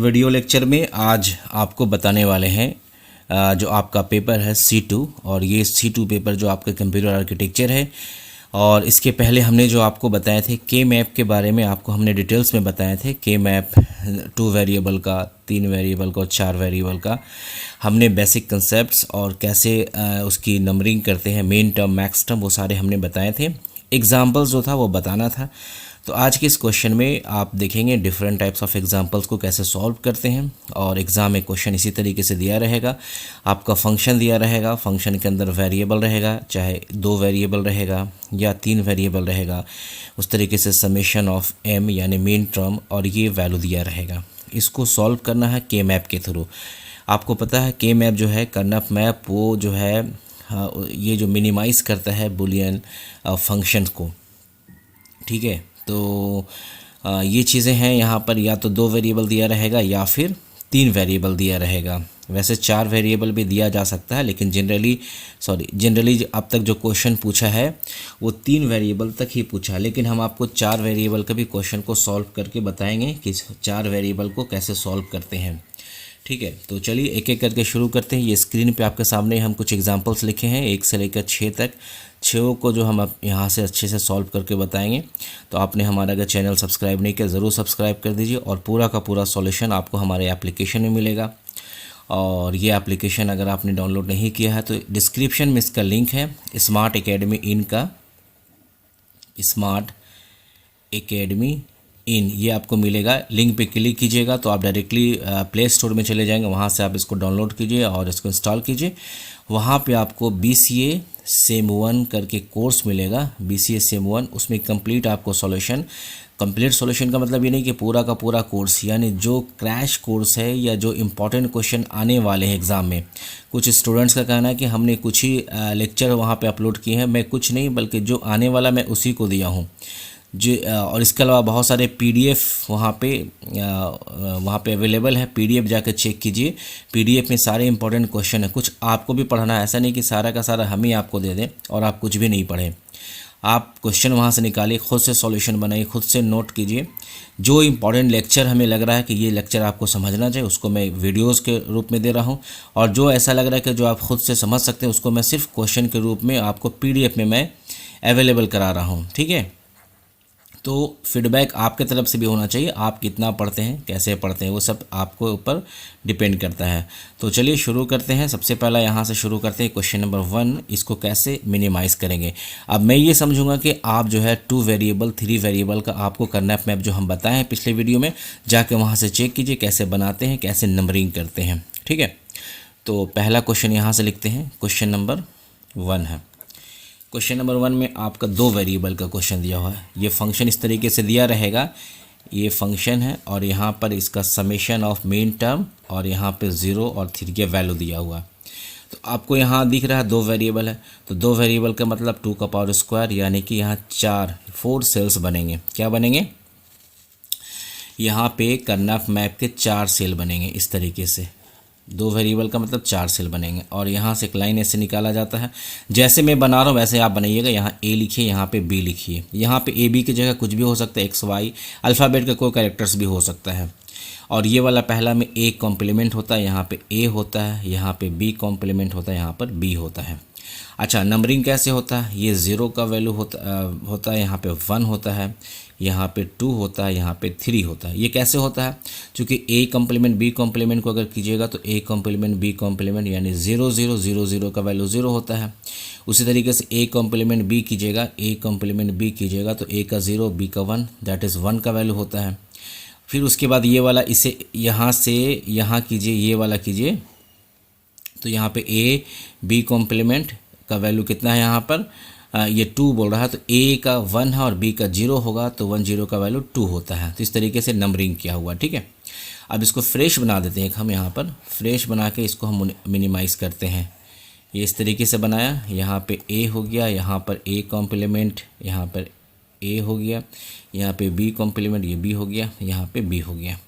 Video lecture में आज आपको बताने वाले हैं जो आपका पेपर है C2 और ये C2 पेपर जो आपका कंप्यूटर आर्किटेक्चर है। और इसके पहले हमने जो आपको बताए थे के मैप के बारे में आपको हमने डिटेल्स में बताए थे। के मैप 2 वेरिएबल का, 3 वेरिएबल का और 4 वेरिएबल का हमने बेसिक कंसेप्ट्स और कैसे उसकी नंबरिंग करते हैं, मेन टर्म मैक्स टर्म, वो सारे हमने बताए थे। एग्जाम्पल्स जो था वो बताना था। तो आज के इस क्वेश्चन में आप देखेंगे डिफरेंट टाइप्स ऑफ एग्जांपल्स को कैसे सॉल्व करते हैं। और एग्ज़ाम में क्वेश्चन इसी तरीके से दिया रहेगा, आपका फंक्शन दिया रहेगा, फंक्शन के अंदर वेरिएबल रहेगा, चाहे 2 वेरिएबल रहेगा या 3 वेरिएबल रहेगा, उस तरीके से समेशन ऑफ m यानी मेन टर्म और ये वैल्यू दिया रहेगा। इसको सॉल्व करना है के मैप के थ्रू। आपको पता है के मैप जो है, कर्नफ मैप, वो जो है ये जो मिनिमाइज़ करता है बुलियन फंक्शन को, ठीक है। तो ये चीज़ें हैं यहाँ पर, या तो 2 वेरिएबल दिया रहेगा या फिर 3 वेरिएबल दिया रहेगा। वैसे 4 वेरिएबल भी दिया जा सकता है, लेकिन जनरली अब तक जो क्वेश्चन पूछा है वो 3 वेरिएबल तक ही पूछा है। लेकिन हम आपको 4 वेरिएबल का भी क्वेश्चन को सॉल्व करके बताएंगे कि 4 वेरिएबल को कैसे सॉल्व करते हैं, ठीक है। तो चलिए एक एक करके शुरू करते हैं। ये स्क्रीन पे आपके सामने हम कुछ एग्जांपल्स लिखे हैं 1 से लेकर 6 तक। 6 को जो हम अब यहाँ से अच्छे से सॉल्व करके बताएंगे। तो आपने हमारा अगर चैनल सब्सक्राइब नहीं किया ज़रूर सब्सक्राइब कर दीजिए। और पूरा का पूरा सॉल्यूशन आपको हमारे एप्लीकेशन में मिलेगा। और ये एप्लीकेशन अगर आपने डाउनलोड नहीं किया है तो डिस्क्रिप्शन में इसका लिंक है, स्मार्ट एकेडमी इन का, स्मार्ट एकेडमी इन, ये आपको मिलेगा। लिंक पे क्लिक कीजिएगा तो आप डायरेक्टली प्ले स्टोर में चले जाएंगे, वहाँ से आप इसको डाउनलोड कीजिए और इसको इंस्टॉल कीजिए। वहाँ पे आपको BCA सेम 1 करके कोर्स मिलेगा, BCA सेम 1। उसमें कंप्लीट आपको सॉल्यूशन, कंप्लीट सॉल्यूशन का मतलब ये नहीं कि पूरा का पूरा कोर्स, यानी जो क्रैश कोर्स है या जो इम्पॉर्टेंट क्वेश्चन आने वाले हैं एग्ज़ाम में। कुछ स्टूडेंट्स का कहना है कि हमने कुछ ही लेक्चर वहाँ पे अपलोड किए हैं, मैं कुछ नहीं बल्कि जो आने वाला मैं उसी को दिया हूँ जी। और इसके अलावा बहुत सारे PDF वहाँ पे अवेलेबल है, PDF जाकर चेक कीजिए। PDF में सारे इंपॉर्टेंट क्वेश्चन है। कुछ आपको भी पढ़ना है, ऐसा नहीं कि सारा का सारा हम ही आपको दे दें और आप कुछ भी नहीं पढ़ें। आप क्वेश्चन वहाँ से निकालिए, खुद से सॉल्यूशन बनाइए, खुद से नोट कीजिए। जो इंपॉर्टेंट लेक्चर हमें लग रहा है कि ये लेक्चर आपको समझना चाहिए, उसको मैं वीडियोस के रूप में दे रहा हूँ। और जो ऐसा लग रहा है कि जो आप खुद से समझ सकते हैं, उसको मैं सिर्फ क्वेश्चन के रूप में आपको PDF में मैं अवेलेबल करा रहा हूँ, ठीक है। तो फीडबैक आपके तरफ से भी होना चाहिए, आप कितना पढ़ते हैं, कैसे पढ़ते हैं, वो सब आपको ऊपर डिपेंड करता है। तो चलिए शुरू करते हैं। सबसे पहला यहाँ से शुरू करते हैं क्वेश्चन नंबर 1, इसको कैसे मिनिमाइज़ करेंगे। अब मैं ये समझूंगा कि आप जो है 2 वेरिएबल 3 वेरिएबल का आपको कर्नफ मैप जो हम बताए हैं पिछले वीडियो में, जाके वहाँ से चेक कीजिए कैसे बनाते हैं, कैसे नंबरिंग करते हैं, ठीक है। तो पहला क्वेश्चन यहाँ से लिखते हैं, क्वेश्चन नंबर 1 है। क्वेश्चन नंबर 1 में आपका 2 वेरिएबल का क्वेश्चन दिया हुआ है। ये फंक्शन इस तरीके से दिया रहेगा, ये फंक्शन है और यहाँ पर इसका समेशन ऑफ मेन टर्म और यहाँ पे 0 और 3 का वैल्यू दिया हुआ है। तो आपको यहाँ दिख रहा है 2 वेरिएबल है, तो 2 वेरिएबल का मतलब 2 का पावर स्क्वायर, यानी कि यहाँ 4 सेल्स बनेंगे। क्या बनेंगे? यहाँ पे कर्नफ मैप के 4 सेल बनेंगे इस तरीके से। 2 वेरिएबल का मतलब 4 सेल बनेंगे। और यहाँ से एक लाइन ऐसे निकाला जाता है, जैसे मैं बना रहा हूँ वैसे आप बनाइएगा। यहाँ A लिखिए, यहाँ पे B लिखिए। यहाँ पे A B की जगह कुछ भी हो सकता है, X Y अल्फ़ाबेट का कोई कैरेक्टर्स भी हो सकता है। और ये वाला पहला में A कॉम्प्लीमेंट होता है, यहाँ पे A होता है, यहाँ पे B कॉम्प्लीमेंट होता है, यहाँ पर B होता है। अच्छा, नंबरिंग कैसे होता है? ये 0 का वैल्यू होता है, यहाँ पे 1 होता है, यहाँ पे 2 होता है, यहाँ पे 3 होता है। ये कैसे होता है? क्योंकि A कॉम्प्लीमेंट B कॉम्प्लीमेंट को अगर कीजिएगा तो A कॉम्प्लीमेंट B कॉम्प्लीमेंट यानी 0 0 0 0 का वैल्यू 0 होता है। उसी तरीके से A कॉम्प्लीमेंट B कीजिएगा, A कॉम्प्लीमेंट B कीजिएगा तो A का 0 B का 1 दैट इज़ 1 का वैल्यू होता है। फिर उसके बाद ये वाला, इसे यहाँ से यहाँ कीजिए, ये वाला कीजिए तो यहाँ पे A B कॉम्प्लीमेंट का वैल्यू कितना है? यहाँ पर ये 2 बोल रहा है तो A का 1 है और B का 0 होगा तो 1 0 का वैल्यू 2 होता है। तो इस तरीके से नंबरिंग किया हुआ, ठीक है। अब इसको फ्रेश बना देते हैं, हम यहाँ पर फ्रेश बना के इसको हम मिनिमाइज़ करते हैं। ये इस तरीके से बनाया, यहाँ पे A हो गया, यहाँ पर A कॉम्प्लीमेंट, यहाँ पर A हो गया, यहाँ पे B कॉम्प्लीमेंट, ये B हो गया, यहाँ पे B हो गया।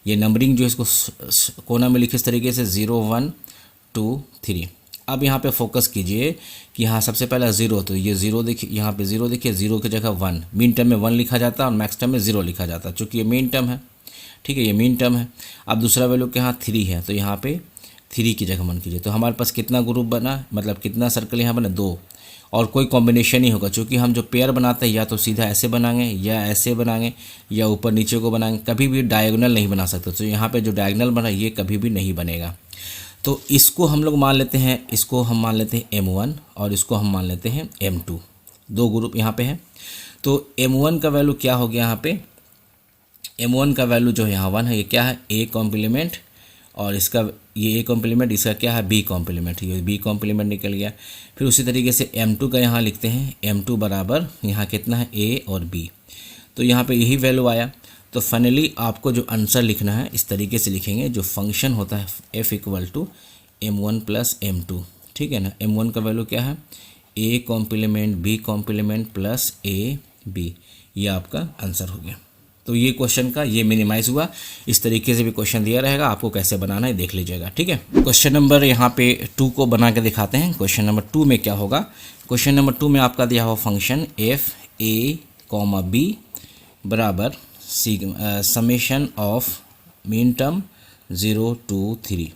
ये नंबरिंग जो इसको कोना में लिखे इस तरीके से 0 1 2 3। अब यहाँ पे फोकस कीजिए कि यहाँ सबसे पहला 0, तो ये 0 देखिए, यहाँ पे 0 देखिए, 0 की जगह 1, मेन टर्म में 1 लिखा जाता है और मैक्स टर्म में 0 लिखा जाता है। चूँकि ये मेन टर्म है ठीक है, ये मीन टर्म है। अब दूसरा वैल्यू के यहाँ 3 है, तो यहाँ पे 3 की जगह मन कीजिए। तो हमारे पास कितना ग्रुप बना, मतलब कितना सर्कल यहाँ बना, 2, और कोई कॉम्बिनेशन ही होगा। क्योंकि हम जो पेयर बनाते हैं या तो सीधा ऐसे बनाएंगे या ऐसे बनाएंगे या ऊपर नीचे को बनाएंगे, कभी भी डायगोनल नहीं बना सकते। तो यहाँ पे जो डायगोनल बना ये कभी भी नहीं बनेगा। तो इसको हम लोग मान लेते हैं, इसको हम मान लेते हैं M1 और इसको हम मान लेते हैं M2। 2 ग्रुप यहाँ पे है। तो M1 का वैल्यू क्या हो गया यहाँ पे, M1 का वैल्यू जो है यहाँ 1 है, ये क्या है A कॉम्प्लीमेंट, और इसका ये A कॉम्प्लीमेंट, इसका क्या है B कॉम्प्लीमेंट, ये B कॉम्प्लीमेंट निकल गया। फिर उसी तरीके से M2 का यहाँ लिखते हैं, M2 बराबर यहाँ कितना है A और B, तो यहाँ पे यही वैल्यू आया। तो फाइनली आपको जो आंसर लिखना है इस तरीके से लिखेंगे, जो फंक्शन होता है f equal to M1 plus M2, ठीक है ना। M1 का वैल्यू क्या है, A complement B complement plus A B, ये आपका आंसर हो गया। तो ये क्वेश्चन का ये मिनिमाइज हुआ। इस तरीके से भी क्वेश्चन दिया रहेगा, आपको कैसे बनाना है देख लीजिएगा, ठीक है। क्वेश्चन नंबर यहाँ पे 2 को बना के दिखाते हैं। क्वेश्चन नंबर 2 में क्या होगा, क्वेश्चन नंबर 2 में आपका दिया हुआ फंक्शन f a, b बराबर summation of mean term 0 to 3।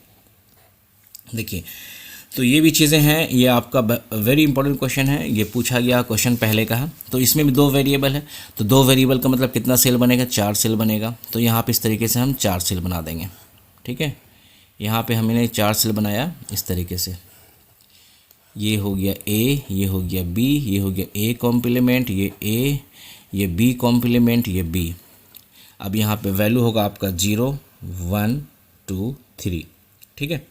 देखिए, तो ये भी चीज़ें हैं, ये आपका वेरी इंपॉर्टेंट क्वेश्चन है, ये पूछा गया क्वेश्चन पहले का है। तो इसमें भी 2 वेरिएबल है, तो 2 वेरिएबल का मतलब कितना सेल बनेगा, 4 सेल बनेगा। तो यहाँ पे इस तरीके से हम 4 सेल बना देंगे, ठीक है। यहाँ पे हमने 4 सेल बनाया इस तरीके से, ये हो गया A, ये हो गया B, ये हो गया A कॉम्प्लीमेंट, ये A, ये B कॉम्प्लीमेंट, ये B। अब यहाँ पे वैल्यू होगा आपका 0 1 2 3, ठीक है।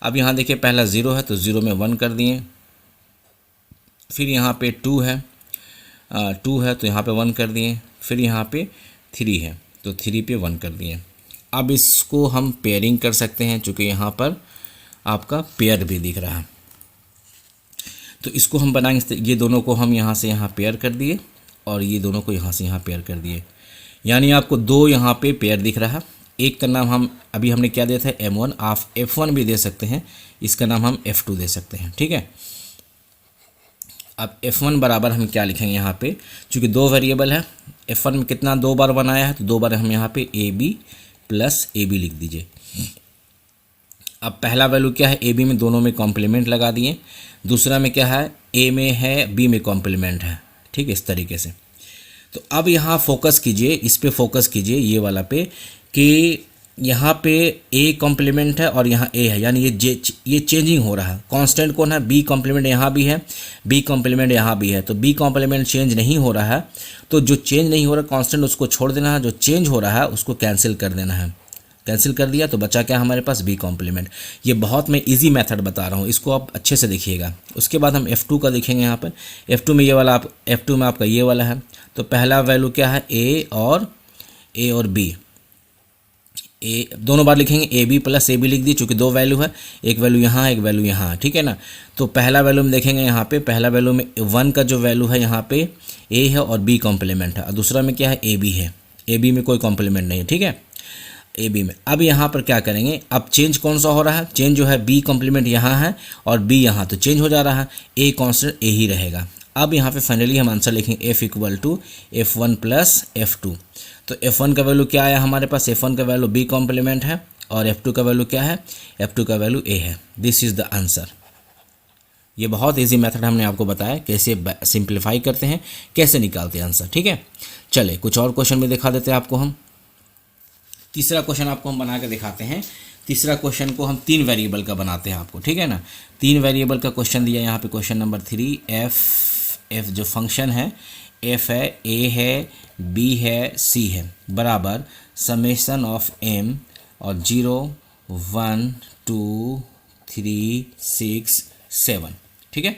अब यहाँ देखिए पहला 0 है तो 0 में 1 कर दिए, फिर यहाँ पे 2 है, 2 है तो यहाँ पे 1 कर दिए, फिर यहाँ पे 3 है तो 3 पे 1 कर दिए। अब इसको हम पेयरिंग कर सकते हैं, चूँकि यहाँ पर आपका पेयर भी दिख रहा है। तो इसको हम बनाएंगे, ये दोनों को हम यहाँ से यहाँ पेयर कर दिए और ये दोनों को यहाँ से यहाँ पेयर कर दिए, यानी आपको 2 यहाँ पे पेयर दिख रहा है। एक का नाम हम अभी हमने क्या दिया था M1, आप F1 भी दे सकते हैं, इसका नाम हम F2 दे सकते हैं, ठीक है। अब F1 बराबर हम क्या लिखेंगे यहाँ पे, चूँकि 2 वेरिएबल है, F1 में कितना 2 बार बनाया है तो 2 बार हम यहाँ पे AB प्लस AB लिख दीजिए। अब पहला वैल्यू क्या है, AB में दोनों में कॉम्प्लीमेंट लगा दिए, दूसरा में क्या है A में है B में कॉम्प्लीमेंट है, ठीक है, इस तरीके से। तो अब यहाँ फोकस कीजिए, इस पे फोकस कीजिए, ये वाला पे, कि यहाँ पे A कॉम्प्लीमेंट है और यहाँ A है, यानी ये चेंजिंग हो रहा है। कांस्टेंट कौन है, B कॉम्प्लीमेंट यहाँ भी है, B कॉम्प्लीमेंट यहाँ भी है, तो B कॉम्प्लीमेंट चेंज नहीं हो रहा है। तो जो चेंज नहीं हो रहा कांस्टेंट उसको छोड़ देना है, जो चेंज हो रहा है उसको कैंसिल कर देना है। कैंसिल कर दिया तो बचा क्या हमारे पास, B कॉम्प्लीमेंट। ये बहुत मैं इजी मेथड बता रहा हूँ, इसको आप अच्छे से देखिएगा। उसके बाद हम F2 का देखेंगे। यहाँ पर F2 में ये वाला, F2 में आपका ये वाला है। तो पहला वैल्यू क्या है, A और B, A दोनों बार लिखेंगे, AB प्लस AB लिख दी, चूँकि 2 वैल्यू है, एक वैल्यू यहाँ एक वैल्यू यहाँ, ठीक है ना। तो पहला वैल्यू में देखेंगे, यहाँ पे पहला वैल्यू में 1 का जो वैल्यू है यहाँ पे A है और B कॉम्प्लीमेंट है, और दूसरा में क्या है AB है, AB में कोई कॉम्प्लीमेंट नहीं है, ठीक है, AB में। अब यहाँ पर क्या करेंगे, अब चेंज कौन सा हो रहा है, चेंज जो है B कॉम्प्लीमेंट यहाँ है और B यहाँ, तो चेंज हो जा रहा है, A कांस्टेंट A ही रहेगा। अब यहाँ पे फाइनली हम आंसर लिखेंगे F equal to F1 plus F2। तो F1 का वैल्यू क्या आया हमारे पास, F1 का वैल्यू B कॉम्प्लीमेंट है और F2 का वैल्यू क्या है, F2 का वैल्यू A है। This is the answer. ये बहुत इजी मेथड हमने आपको बताया, कैसे सिंप्लीफाई करते हैं, कैसे निकालते हैं आंसर, ठीक है। चले कुछ और क्वेश्चन में दिखा देते हैं आपको हम। तीसरा क्वेश्चन आपको हम बना के दिखाते हैं। तीसरा क्वेश्चन को हम 3 वेरिएबल का बनाते हैं आपको, ठीक है ना। 3 वेरिएबल का क्वेश्चन दिया यहाँ पे, क्वेश्चन नंबर 3। f जो फंक्शन है, f है, a है, b है, c है, बराबर समेशन ऑफ m और 0 1 2 3 6 7, ठीक है।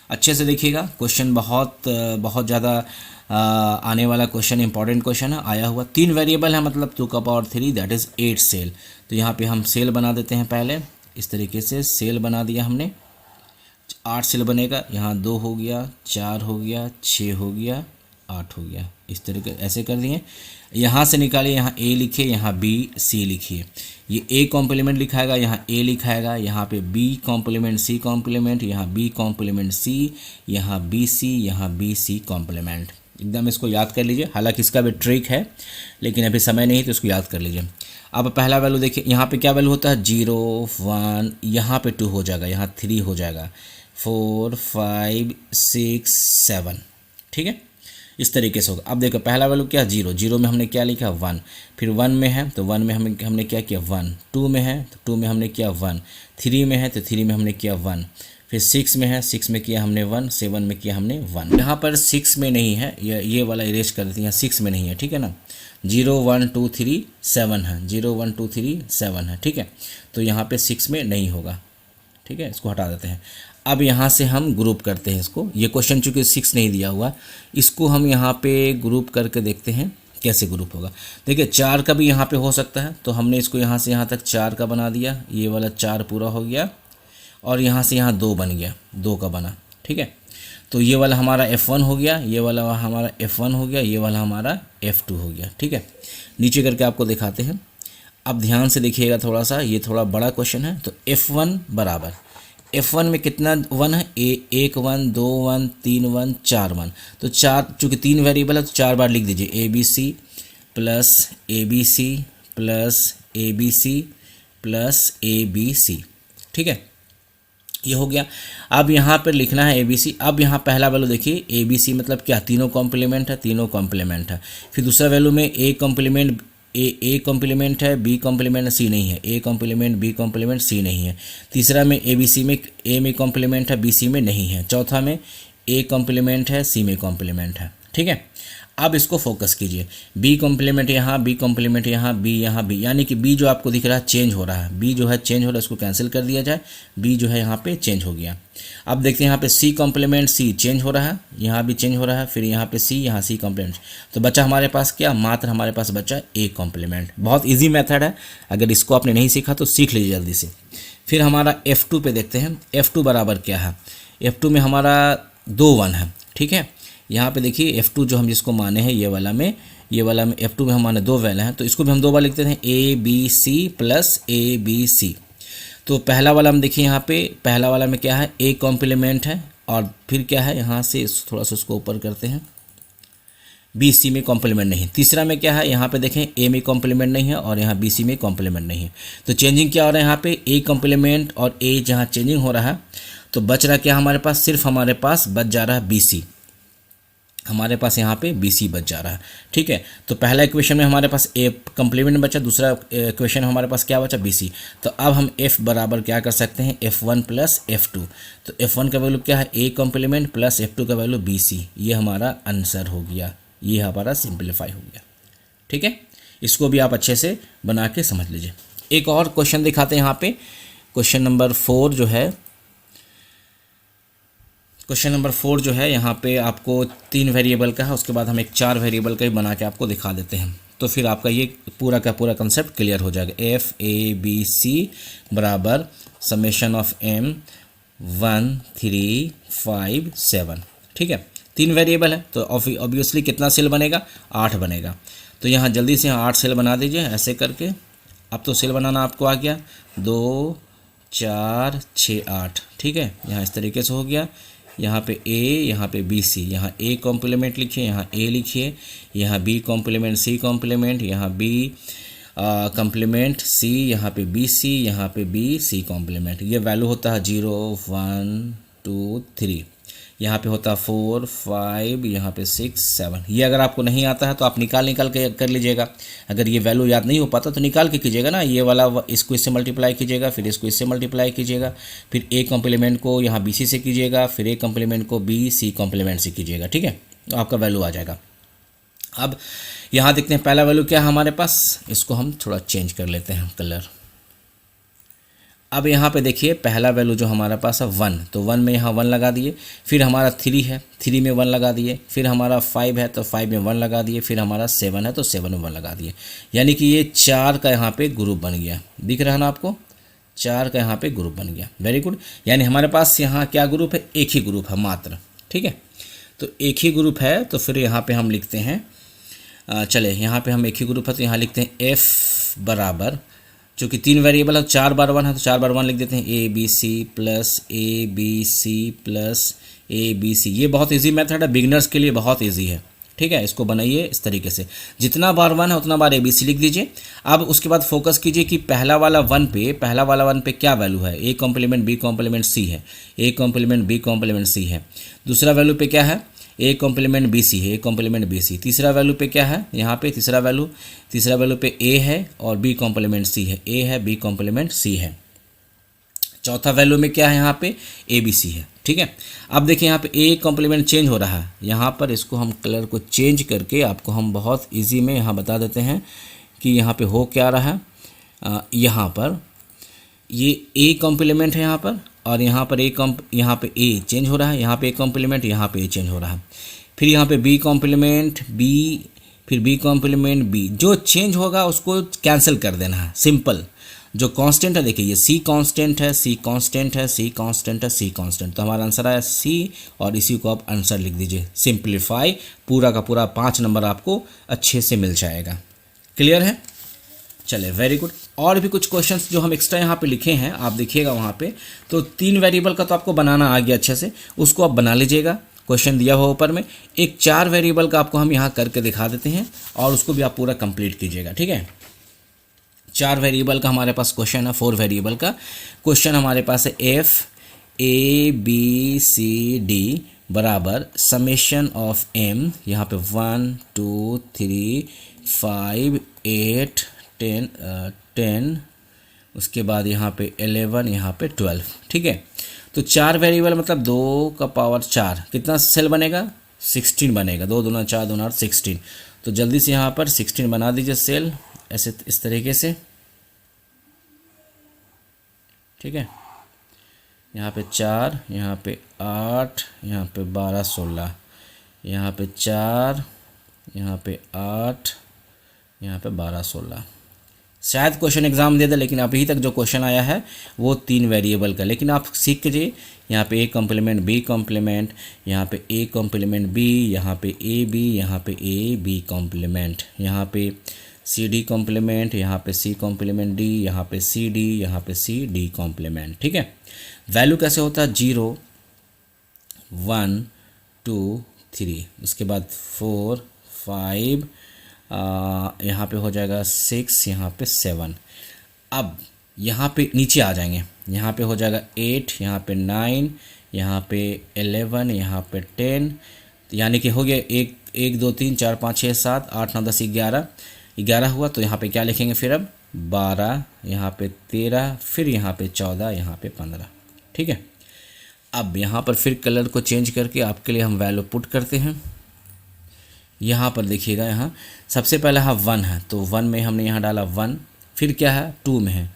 अच्छे से देखिएगा, क्वेश्चन बहुत ज़्यादा आने वाला क्वेश्चन, इंपॉर्टेंट क्वेश्चन है, आया हुआ। 3 वेरिएबल है, मतलब 2 का पावर 3 दैट इज़ 8 सेल। तो यहाँ पे हम सेल बना देते हैं, पहले इस तरीके से सेल बना दिया हमने, 8 सेल बनेगा। यहाँ 2 हो गया, 4 हो गया, 6 हो गया, 8 हो गया, इस तरीके ऐसे कर दिए। यहाँ से निकालिए, यहाँ A लिखिए, यहाँ B C लिखिए। ये A कॉम्प्लीमेंट लिखाएगा, यहाँ A लिखाएगा, यहाँ पे B कॉम्प्लीमेंट C कॉम्प्लीमेंट, यहाँ B कॉम्प्लीमेंट C, यहाँ B C, यहाँ B C कॉम्प्लीमेंट। एकदम इसको याद कर लीजिए, हालांकि इसका भी ट्रिक है लेकिन अभी समय नहीं तो इसको याद कर लीजिए। अब पहला वैल्यू देखिए, यहाँ पे क्या वैल्यू होता है 0 1, यहाँ पे 2 हो जाएगा, यहाँ 3 हो जाएगा, 4 5 6 7, ठीक है, इस तरीके से होगा। अब देखो पहला वैल्यू क्या 0, 0 में हमने क्या लिखा 1, फिर 1 में है तो 1 में हमने क्या किया 1, 2 में है तो 2 में हमने किया 1, 3 में है तो 3 में हमने किया 1, फिर 6 में है 6 में किया हमने 1, 7 में किया हमने 1। यहाँ पर 6 में नहीं है, ये वाला इरेज कर देते हैं, 6 में नहीं है, ठीक है ना। 0 1 2 3 7 है, 0 1 2 3 7 है, ठीक है, तो यहाँ पे 6 में नहीं होगा, ठीक है, इसको हटा देते हैं। अब यहाँ से हम ग्रुप करते हैं इसको, ये क्वेश्चन चूँकि 6 नहीं दिया हुआ, इसको हम यहाँ पे ग्रुप करके देखते हैं कैसे ग्रुप होगा। देखिए 4 का भी यहाँ पे हो सकता है, तो हमने इसको यहाँ से यहाँ तक 4 का बना दिया, ये वाला 4 पूरा हो गया, और यहाँ से यहाँ 2 बन गया, 2 का बना, ठीक है, तो ये वाला हमारा F1 हो गया, ये वाला हमारा F1 हो गया, ये वाला हमारा F2 हो गया, ठीक है। नीचे करके आपको दिखाते हैं, अब ध्यान से देखिएगा थोड़ा सा, ये थोड़ा बड़ा क्वेश्चन है। तो F1 बराबर, F1 में कितना 1 है, 1 1 2 1 3 1 4 1, तो 4, चूँकि 3 वेरिएबल है तो 4 बार लिख दीजिए, ABC plus ABC plus ABC plus ABC, ठीक है, ये हो गया। अब यहाँ पर लिखना है ABC। अब यहाँ पहला वैल्यू देखिए ABC मतलब क्या, तीनों कॉम्प्लीमेंट है, तीनों कॉम्प्लीमेंट है। फिर दूसरा वैल्यू में A कॉम्प्लीमेंट, ए कॉम्प्लीमेंट है, B कॉम्प्लीमेंट C नहीं है, A complement B complement C नहीं है। तीसरा में ABC में A में कॉम्प्लीमेंट है, BC में नहीं है। चौथा में A कॉम्प्लीमेंट है, C में कॉम्प्लीमेंट है, ठीक है। अब इसको फोकस कीजिए, B कॉम्प्लीमेंट यहाँ, B कॉम्प्लीमेंट यहाँ, B यहाँ, B, यानी कि B जो आपको दिख रहा है चेंज हो रहा है, B जो है चेंज हो रहा है, इसको कैंसिल कर दिया जाए, B जो है यहाँ पे चेंज हो गया। अब देखते हैं यहाँ पे C कॉम्प्लीमेंट C चेंज हो रहा है, यहाँ भी चेंज हो रहा है, फिर यहाँ पे C, यहाँ C कॉम्प्लीमेंट, तो बचा हमारे पास क्या, मात्र हमारे पास बचा A कॉम्प्लीमेंट। बहुत ईजी मेथड है, अगर इसको आपने नहीं सीखा तो सीख लीजिए जल्दी से। फिर हमारा F2 पे देखते हैं, F2 बराबर क्या है, F2 में हमारा 2 1 है, ठीक है। यहाँ पे देखिए F2 जो हम जिसको माने हैं ये वाला में F2 में हमारे 2 वैल्यू हैं, तो इसको भी हम 2 बार लिखते हैं, ABC प्लस ABC। तो पहला वाला हम देखिए यहाँ पे, पहला वाला में क्या है, A कॉम्प्लीमेंट है, और फिर क्या है यहाँ से थोड़ा सा उसको ऊपर करते हैं, BC में कॉम्प्लीमेंट नहीं। तीसरा में क्या है, यहाँ पे देखें A में कॉम्प्लीमेंट नहीं है और यहाँ BC में कॉम्प्लीमेंट नहीं है। तो चेंजिंग क्या हो रहा है यहाँ पे, A कॉम्प्लीमेंट और A जहाँ चेंजिंग हो रहा है, तो बच रहा क्या हमारे पास, सिर्फ हमारे पास बच जा रहा है BC, हमारे पास यहाँ पे BC बच जा रहा है, ठीक है। तो पहला इक्वेशन में हमारे पास A कॉम्प्लीमेंट बचा, दूसरा इक्वेशन में हमारे पास क्या बचा, BC। तो अब हम F बराबर क्या कर सकते हैं, F1 प्लस F2। तो F1 का वैल्यू क्या है, A कॉम्प्लीमेंट प्लस F2 का वैल्यू BC, ये हमारा आंसर हो गया, ये हमारा सिंप्लीफाई हो गया, ठीक है। इसको भी आप अच्छे से बना के समझ लीजिए। एक और क्वेश्चन दिखाते हैं यहाँ पे, क्वेश्चन नंबर 4 जो है, क्वेश्चन नंबर 4 जो है यहाँ पे आपको 3 वेरिएबल का है, उसके बाद हम एक 4 वेरिएबल का ही बना के आपको दिखा देते हैं, तो फिर आपका ये पूरा का पूरा कंसेप्ट क्लियर हो जाएगा। FABC बराबर समेशन ऑफ M 1 3 5 7, ठीक है। 3 वेरिएबल है तो ऑब्वियसली कितना सेल बनेगा, 8 बनेगा। तो यहाँ जल्दी से 8 सेल बना दीजिए ऐसे करके। अब तो सेल बनाना आपको आ गया, 2 4 6 8, ठीक है, यहाँ इस तरीके से हो गया। यहाँ पे A, यहाँ पे BC, यहाँ A कॉम्प्लीमेंट लिखिए, यहाँ A लिखिए, यहाँ B कॉम्प्लीमेंट C कॉम्प्लीमेंट, यहाँ B कॉम्प्लीमेंट C, यहाँ पे BC, यहाँ पे BC कॉम्प्लीमेंट। ये वैल्यू होता है 0 1 2 3, यहाँ पे होता है 4 5, यहाँ पे 6 7। ये अगर आपको नहीं आता है तो आप निकाल के कर लीजिएगा। अगर ये वैल्यू याद नहीं हो पाता तो निकाल के कीजिएगा ना, ये वाला इसको इससे मल्टीप्लाई कीजिएगा, फिर इसको इससे मल्टीप्लाई कीजिएगा, फिर A कॉम्प्लीमेंट को यहाँ BC से कीजिएगा, फिर A कॉम्प्लीमेंट को BC कॉम्प्लीमेंट से कीजिएगा, ठीक है, तो आपका वैल्यू आ जाएगा। अब यहाँ देखते हैं पहला वैल्यू क्या है हमारे पास, इसको हम थोड़ा चेंज कर लेते हैं कलर। अब यहाँ पे देखिए पहला वैल्यू जो हमारे पास है 1, तो 1 में यहाँ 1 लगा दिए, फिर हमारा 3 है, 3 में 1 लगा दिए, फिर हमारा 5 है तो 5 में 1 लगा दिए, फिर हमारा 7 है तो 7 में 1 लगा दिए, यानी कि ये 4 का यहाँ पे ग्रुप बन गया। दिख रहा है ना आपको, 4 का यहाँ पे ग्रुप बन गया। वेरी गुड, यानी हमारे पास यहाँ क्या ग्रुप है, एक ही ग्रुप है मात्र, ठीक है। तो एक ही ग्रुप है तो फिर यहाँ पर हम लिखते हैं, चले यहाँ पर हम एक ही ग्रुप है तो यहाँ लिखते हैं F बराबर, चूँकि 3 वेरिएबल है 4 बार 1 है तो 4 बार 1 लिख देते हैं, ABC plus ABC plus ABC। ये बहुत इजी मेथड है, बिगिनर्स के लिए बहुत इजी है, ठीक है, इसको बनाइए इस तरीके से, जितना बार 1 है उतना बार ABC लिख दीजिए। अब उसके बाद फोकस कीजिए कि पहला वाला 1 पे क्या वैल्यू है, A complement B complement C है, A complement B complement C है। दूसरा वैल्यू पे क्या है, A कॉम्प्लीमेंट BC है, A कॉम्प्लीमेंट BC। तीसरा वैल्यू पे क्या है, यहाँ पे तीसरा वैल्यू पे A है और B कॉम्प्लीमेंट C है, A है B कॉम्प्लीमेंट C है। चौथा वैल्यू में क्या है, यहाँ पे ABC है। ठीक है, अब देखिए यहाँ पे A कॉम्प्लीमेंट चेंज हो रहा है, यहाँ पर इसको हम कलर को चेंज करके आपको हम बहुत इजी में यहाँ बता देते हैं कि यहाँ पे हो क्या रहा है। यहाँ पर ये A कॉम्प्लीमेंट है यहाँ पर, और यहाँ पर यहाँ पे A चेंज हो रहा है, यहाँ पे A कॉम्प्लीमेंट, यहाँ पे A चेंज हो रहा है। फिर यहाँ पे B कॉम्प्लीमेंट B, फिर B कॉम्प्लीमेंट B, जो चेंज होगा उसको कैंसिल कर देना है, सिंपल। जो कांस्टेंट है देखिए ये C कांस्टेंट है, C कांस्टेंट है, C कांस्टेंट है, C कांस्टेंट, तो हमारा आंसर आया C, और इसी को आप आंसर लिख दीजिए। सिंप्लीफाई पूरा का पूरा 5 नंबर आपको अच्छे से मिल जाएगा। क्लियर है, चलिए वेरी गुड। और भी कुछ क्वेश्चंस जो हम एक्स्ट्रा यहाँ पे लिखे हैं आप देखिएगा वहाँ पे, तो 3 वेरिएबल का तो आपको बनाना आ गया अच्छे से, उसको आप बना लीजिएगा, क्वेश्चन दिया हुआ ऊपर में। एक 4 वेरिएबल का आपको हम यहाँ करके दिखा देते हैं और उसको भी आप पूरा कंप्लीट कीजिएगा। ठीक है, 4 वेरिएबल का हमारे पास क्वेश्चन है, 4 वेरिएबल का क्वेश्चन हमारे पास है। FABCD बराबर समेशन ऑफ M, यहाँ पे 1 2 3 5 8 10, उसके बाद यहाँ पे 11, यहाँ पे 12। ठीक है, तो 4 वेरिएबल मतलब 2 का पावर 4, कितना सेल बनेगा, 16 बनेगा। 2 दूना 4 दूना 8 16। तो जल्दी से यहाँ पर 16 बना दीजिए सेल, ऐसे इस तरीके से। ठीक है, यहाँ पे 4, यहाँ पे 8, यहाँ पे 12 16, यहाँ पे 4, यहाँ पे 8, यहाँ पे 12 16। शायद क्वेश्चन एग्जाम दे दे, लेकिन अभी तक जो क्वेश्चन आया है वो 3 वेरिएबल का, लेकिन आप सीख कीजिए। यहाँ पे A कॉम्प्लीमेंट B कॉम्प्लीमेंट, यहाँ पे A कॉम्प्लीमेंट B, यहाँ पे AB, यहाँ पे AB कॉम्प्लीमेंट, यहाँ पे CD कॉम्प्लीमेंट, यहाँ पे C कॉम्प्लीमेंट D, यहाँ पे CD, यहाँ पे CD कॉम्प्लीमेंट। ठीक है, वैल्यू कैसे होता है, 0 1 2 3, उसके बाद 4 5, यहाँ पे हो जाएगा 6, यहाँ पे 7। अब यहाँ पे नीचे आ जाएंगे, यहाँ पे हो जाएगा 8, यहाँ पे 9, यहाँ पे 11, यहाँ पे 10, यानी कि हो गया 1 2 3 4 5 6 7 8 9 10 11 हुआ। तो यहाँ पे क्या लिखेंगे फिर, अब 12, यहाँ पे 13, फिर यहाँ पे 14, यहाँ पे 15। ठीक है, अब यहाँ पर फिर कलर को चेंज करके आपके लिए हम वैल्यू पुट करते हैं। यहाँ पर देखिएगा, यहाँ सबसे पहला है 1 है, तो 1 में हमने यहाँ डाला 1, फिर क्या है 2 में है,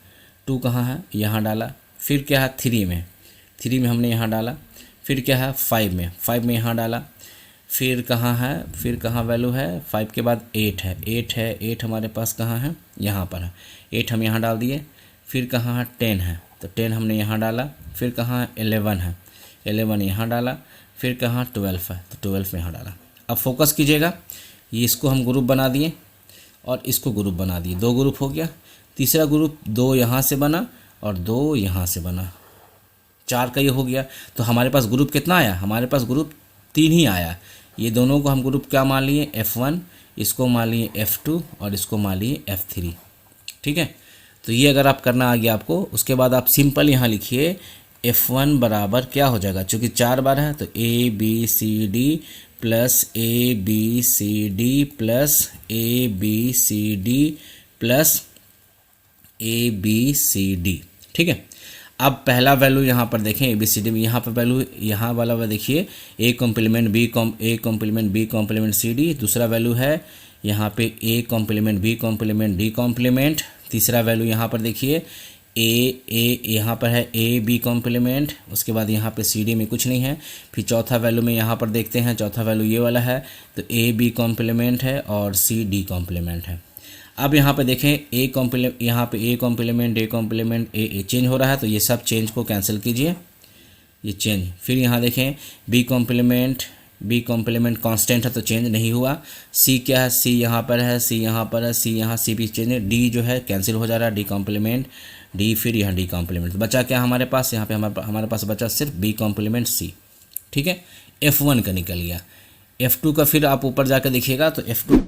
2 कहाँ है, यहाँ डाला, फिर क्या है 3 में हमने यहाँ डाला, फिर क्या है 5 में यहाँ डाला, फिर कहाँ है, फिर कहाँ वैल्यू है, 5 के बाद 8 है, 8 हमारे पास कहाँ है, यहाँ पर है, 8 हम यहाँ डाल दिए। फिर कहाँ है 10 है, तो 10 हमने यहाँ डाला, फिर कहाँ 11 है, 11 यहाँ डाला, फिर कहाँ 12 है, तो 12 में यहाँ डाला। अब फोकस कीजिएगा, ये इसको हम ग्रुप बना दिए और इसको ग्रुप बना दिए, 2 ग्रुप हो गया। तीसरा ग्रुप 2 यहाँ से बना और 2 यहाँ से बना, 4 का ये हो गया। तो हमारे पास ग्रुप कितना आया, हमारे पास ग्रुप 3 ही आया। ये दोनों को हम ग्रुप क्या मान लिए, F1, इसको मान लिए F2 और इसको मान लिए F3। ठीक है, तो ये अगर आप करना आ गया आपको, उसके बाद आप सिंपल यहाँ लिखिए F1 बराबर क्या हो जाएगा, चूँकि 4 बार है तो ABCD plus ABCD plus ABCD plus ABCD। ठीक है, अब पहला वैल्यू यहाँ पर देखें ABCD में, यहाँ पर वैल्यू यहाँ वाला देखिए A complement B complement CD। दूसरा वैल्यू है यहाँ पे A complement B complement D complement. तीसरा वैल्यू यहाँ पर देखिए यहाँ पर है AB कॉम्प्लीमेंट, उसके बाद यहाँ पे CD में कुछ नहीं है। फिर चौथा वैल्यू में यहाँ पर देखते हैं, चौथा वैल्यू ये वाला है, तो AB कॉम्प्लीमेंट है और CD कॉम्प्लीमेंट है। अब यहाँ पे देखें यहाँ पे A कॉम्प्लीमेंट A चेंज हो रहा है, तो ये सब चेंज को कैंसिल कीजिए, ये चेंज। फिर यहाँ देखें B कॉम्प्लीमेंट कांस्टेंट है तो चेंज नहीं हुआ। C क्या है, C यहाँ पर है, C यहाँ पर है, C यहाँ C भी चेंज है। D जो है कैंसिल हो जा रहा है, D कॉम्प्लीमेंट D, फिर यहाँ D कॉम्प्लीमेंट। बचा क्या हमारे पास, यहाँ पे हमारे पास बचा सिर्फ B कॉम्प्लीमेंट C। ठीक है, F1 का निकल गया। F2 का फिर आप ऊपर जाकर देखिएगा तो F2